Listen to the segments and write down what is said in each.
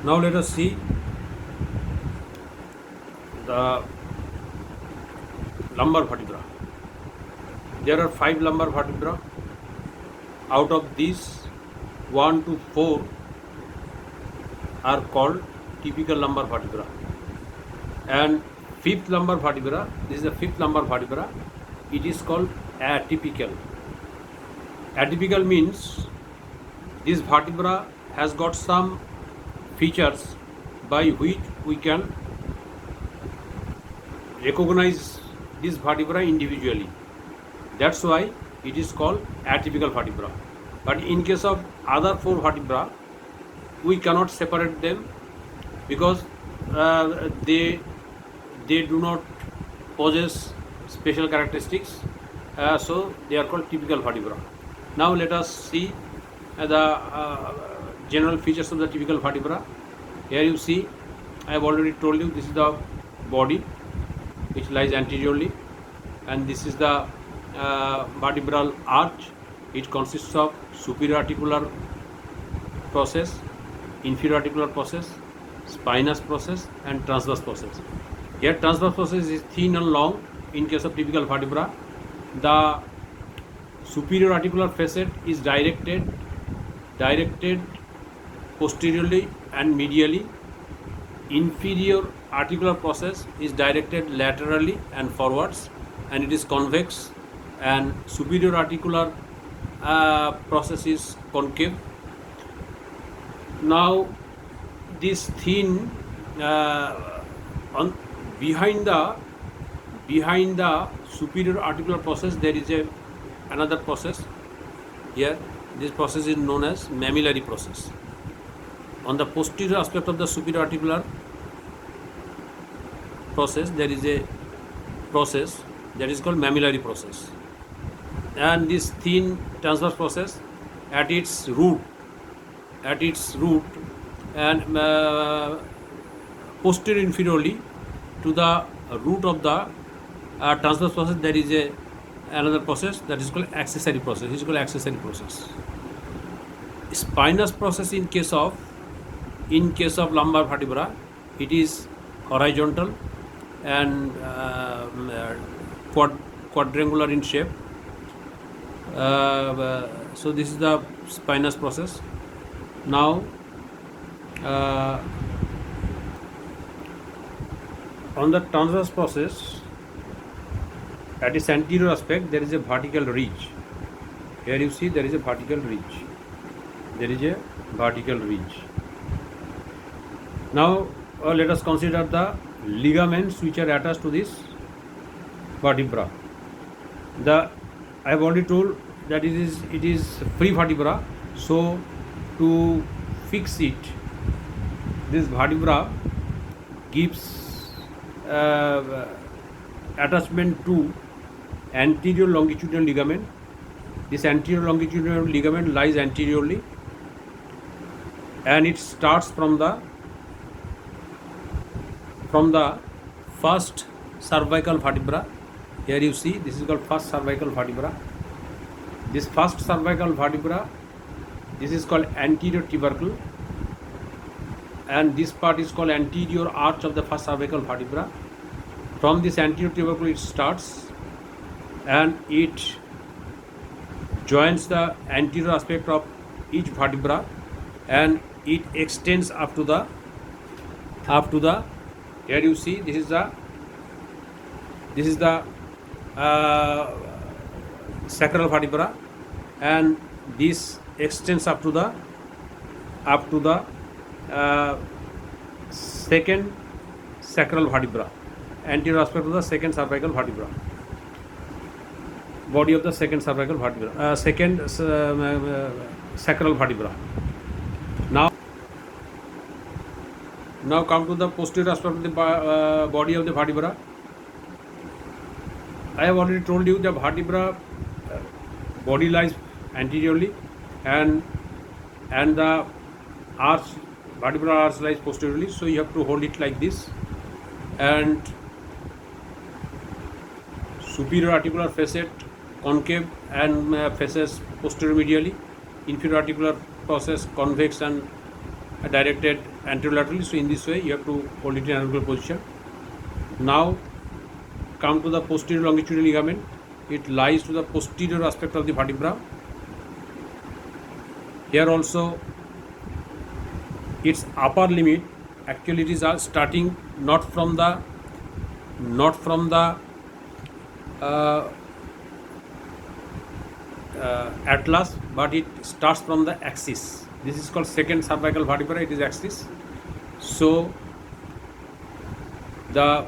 Now let us see the lumbar vertebra. There are 5 lumbar vertebra. Out of these, 1 to 4 are called typical lumbar vertebra, and fifth lumbar vertebra, this is the fifth lumbar vertebra, it is called atypical. Atypical means this vertebra has got some features by which we can recognize this vertebra individually. That's why it is called atypical vertebra. But in case of other 4 vertebra, we cannot separate them because they do not possess special characteristics, so they are called typical vertebra. Now let us see the general features of the typical vertebra. Here you see, I have already told you, this is the body which lies anteriorly, and this is the vertebral arch. It consists of superior articular process, inferior articular process, spinous process, and transverse process. Here transverse process is thin and long. In case of typical vertebra, the superior articular facet is directed posteriorly and medially. Inferior articular process is directed laterally and forwards, and it is convex, and superior articular process is concave. Now this thin behind the superior articular process there is another process. Here this process is known as mammillary process. On the posterior aspect of the superior articular process there is a process that is called mammillary process, and this thin transverse process at its root and posterior inferiorly to the root of the transverse process there is another process that is called accessory process. It is called accessory process. Spinous process in case of lumbar vertebra, it is horizontal and quadrangular in shape. So this is the spinous process. Now on the transverse process, at its anterior aspect there is a vertical ridge. Here you see there is a vertical ridge. Now let us consider the ligaments which are attached to this vertebra. I have already told that it is free vertebra, so to fix it, this vertebra gives attachment to anterior longitudinal ligament. This anterior longitudinal ligament lies anteriorly, and it starts from the first cervical vertebra. Here you see this is called first cervical vertebra. This first cervical vertebra, this is called anterior tubercle, and this part is called anterior arch of the first cervical vertebra. From this anterior tubercle it starts, and it joins the anterior aspect of each vertebra, and it extends up to the here you see this is the sacral vertebra, and this extends up to the second sacral vertebra, anterior aspect of the second cervical vertebra, body of the second cervical vertebra, sacral vertebra. Now come to the posterior aspect of the body of the vertebra. I have already told you the vertebra body lies anteriorly, and the vertebral arch lies posteriorly. So you have to hold it like this, and superior articular facet concave and faces posterior medially, inferior articular process convex and directed anterolaterally. So in this way you have to hold it in angular position. Now come to the posterior longitudinal ligament. It lies to the posterior aspect of the vertebra. Here also its upper limit, actually it is starting not from the atlas, but it starts from the axis. This is called second cervical vertebra, it is axis. So the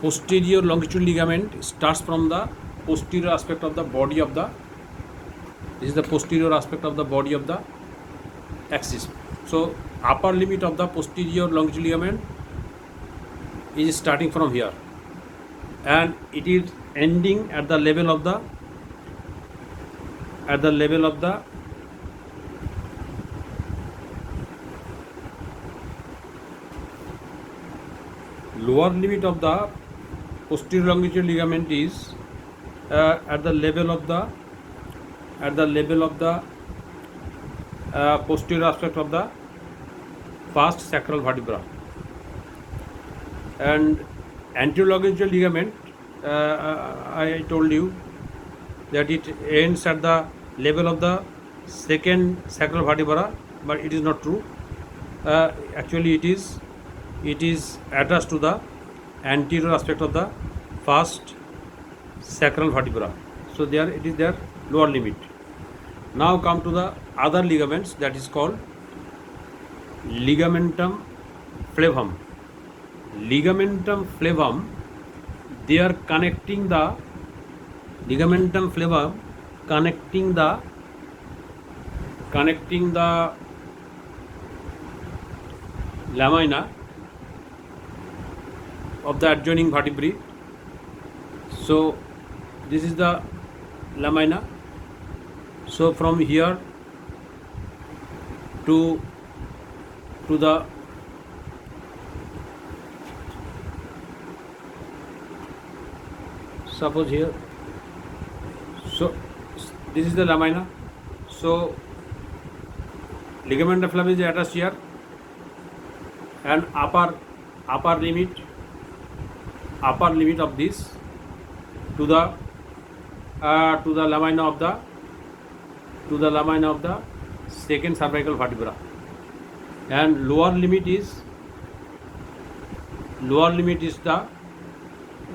posterior longitudinal ligament starts from the posterior aspect of the body of the, this is the posterior aspect of the body of the axis. So upper limit of the posterior longitudinal ligament is starting from here, and it is ending at the level of the lower limit of the posterior longitudinal ligament is at the level of the posterior aspect of the first sacral vertebra, and anterior longitudinal ligament, I told you that it ends at the level of the second sacral vertebra, but it is not true. Actually it is attached to the anterior aspect of the first sacral vertebra. So there it is their lower limit. Now come to the other ligaments, that is called ligamentum flavum. Ligamentum flavum, they are connecting the ligamentum flavum, connecting the lamina of the adjoining vertebrae. So this is the lamina. So from here to the suppose here, so this is the lamina. So ligamentum flavum is attached here, and upper limit of this to the lamina of the second cervical vertebra, and lower limit is the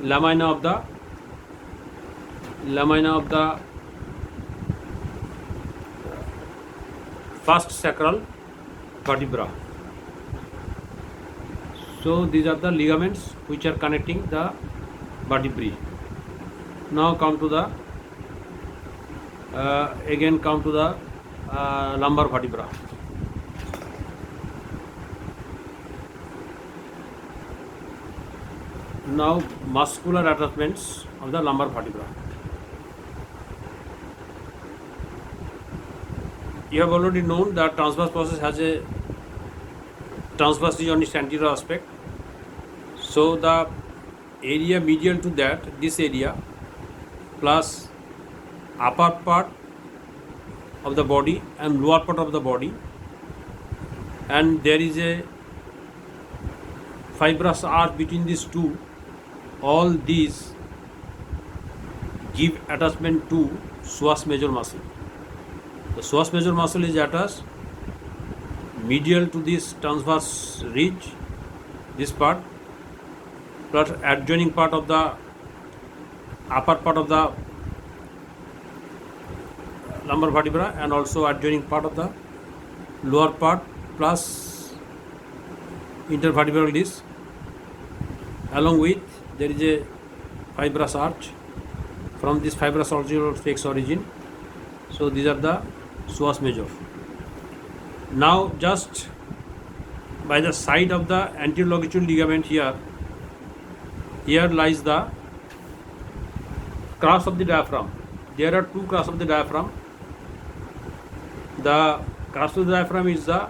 lamina of the first sacral vertebra. So these are the ligaments which are connecting the vertebrae. Now come to the lumbar vertebra. Now muscular attachments of the lumbar vertebra. You have already known that transverse process has a transverse region on its anterior aspect. So the area medial to that, this area, plus upper part of the body and lower part of the body, and there is a fibrous arch between these two. All these give attachment to psoas major muscle. The psoas major muscle is attached medial to this transverse ridge, this part, plus adjoining part of the upper part of the lumbar vertebra, and also adjoining part of the lower part, plus intervertebral disc. Along with there is a fibrous arch. From this fibrous arch takes origin. So these are the psoas major. Now just by the side of the anterior longitudinal ligament, here lies the cross of the diaphragm. There are two crosses of the diaphragm. The cross of the diaphragm is the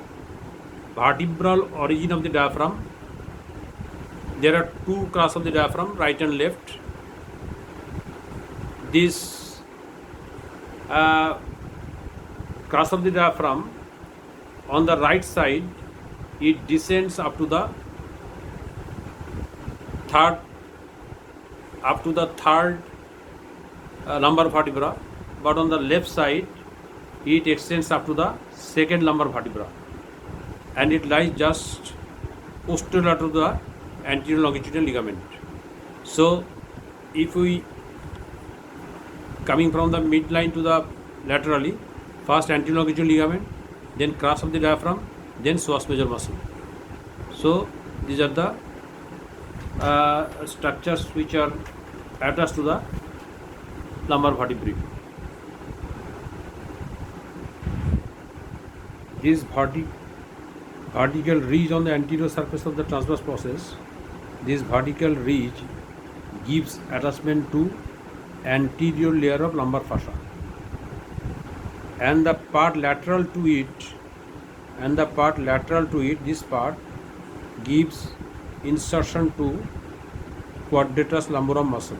vertebral origin of the diaphragm. There are two crosses of the diaphragm, right and left. This cross of the diaphragm On the right side, it descends up to the third lumbar vertebra, but on the left side it extends up to the second lumbar vertebra, and it lies just posterior to the anterior longitudinal ligament. So if we coming from the midline to the laterally, first anterior longitudinal ligament, then crus of the diaphragm, then psoas major muscle. So these are the structures which are attached to the lumbar vertebrae. This vertical ridge on the anterior surface of the transverse process, this vertical ridge gives attachment to anterior layer of lumbar fascia, and the part lateral to it, this part gives insertion to quadratus lumborum muscle.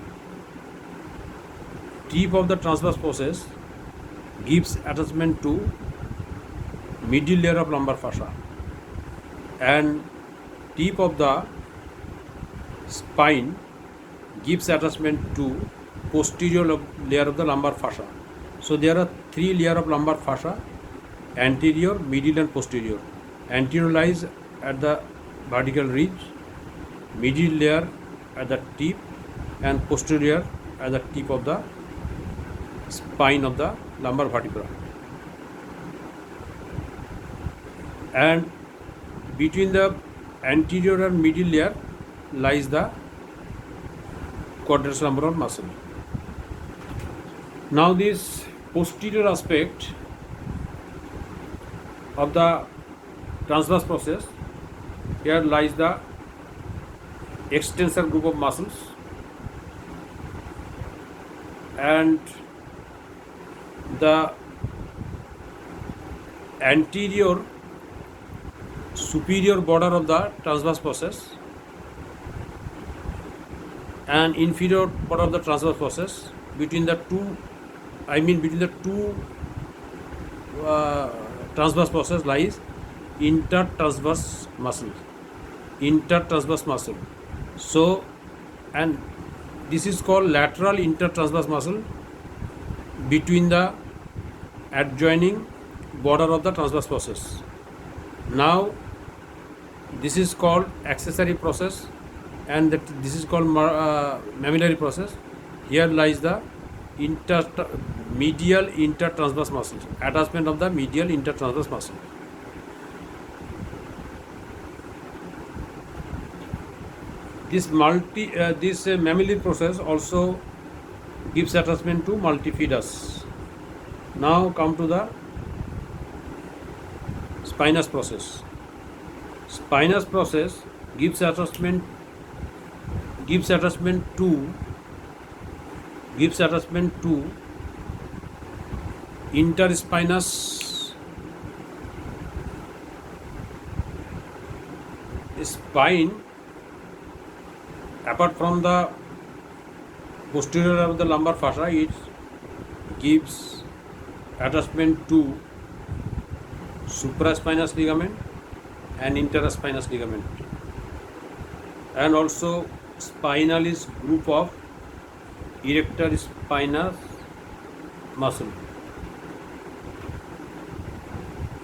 Tip of the transverse process gives attachment to middle layer of lumbar fascia, and tip of the spine gives attachment to posterior layer of the lumbar fascia. So there are three layers of lumbar fascia: anterior, middle and posterior. Anterior lies at the vertical ridge, middle layer at the tip, and posterior at the tip of the spine of the lumbar vertebra. And between the anterior and middle layer lies the quadratus lumborum muscle. Now this posterior aspect of the transverse process, here lies the extensor group of muscles, and the anterior superior border of the transverse process and inferior border of the transverse process, between the two transverse process lies intertransverse muscle. So, and this is called lateral intertransverse muscle between the adjoining border of the transverse process. Now this is called accessory process, and this is called mammillary process. Here lies the medial intertransverse muscle, attachment of the medial intertransverse muscle. This mammillary process also gives attachment to multifidus. Now come to the spinous process. Spinous process gives attachment to interspinous spine. Apart from the posterior of the lumbar fascia, it gives attachment to supraspinous ligament and interspinous ligament, and also spinalis group of erector spinous muscle.